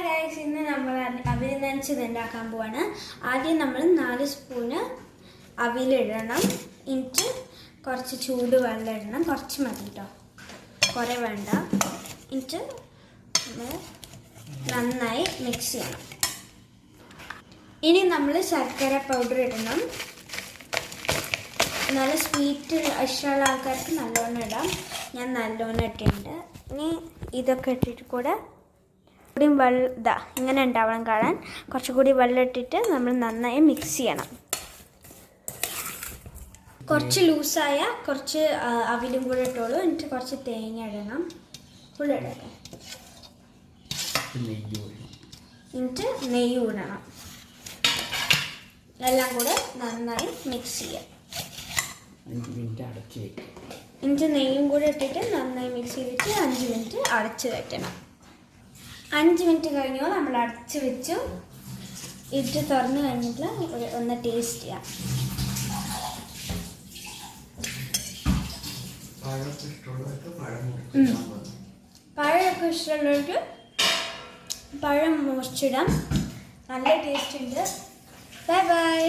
Guys, ഇന്ന് നമ്മൾ അവിൽ നനച്ചത് ഉണ്ടാക്കാൻ പോവാണ്. ആദ്യം നമ്മൾ 4 സ്പൂണ് അവിലിടണം. എന്നിട്ട് കുറച്ച് ചൂട് വെള്ളം ഇടണം. കുറച്ച് മതി കേട്ടോ, കുറേ വേണ്ട. എന്നിട്ട് നമ്മൾ നന്നായി മിക്സ് ചെയ്യണം. ഇനി നമ്മൾ ശർക്കര പൗഡർ ഇടണം. നല്ല സ്വീറ്റ് ഇഷ്ടമുള്ള ആൾക്കാർക്ക് നല്ലോണം ഇടാം. ഞാൻ നല്ലോണം ഇട്ടിട്ടുണ്ട്. ഇനി ഇതൊക്കെ ഇട്ടിട്ട് കൂടെ ഇങ്ങനെ ഉണ്ടാവണം കാണാൻ. കുറച്ചുകൂടി വെള്ളം ഇട്ടിട്ട് നമ്മൾ നന്നായി മിക്സ് ചെയ്യണം. കുറച്ച് ലൂസായ കുറച്ച് അവിലും കൂടെ ഇട്ടോളൂ. എന്നിട്ട് കുറച്ച് തേങ്ങ ഇടണം. ഫുൾ ഇടണം. എന്നിട്ട് നെയ്യ് ഇടണം. എല്ലാം കൂടെ നന്നായി മിക്സ് ചെയ്യാം. 5 മിനിറ്റ് അടച്ച് വയ്ക്കും. എന്നിട്ട് നെയ്യും കൂടെ ഇട്ടിട്ട് നന്നായി മിക്സ് ചെയ്തിട്ട് 5 മിനിറ്റ് അടച്ച് വെക്കണം. 5 മിനിറ്റ് കഴിഞ്ഞോ നമ്മൾ അടച്ച് വെച്ചു. ഇട്ട് തുറന്ന് കഴിഞ്ഞിട്ട് ഒന്ന് ടേസ്റ്റ് ചെയ്യാം. പഴമൊക്കെ ഇഷ്ടമുള്ളവർക്ക് പഴം മുറിച്ചിടാം. നല്ല ടേസ്റ്റ് ഉണ്ട്. Bye bye.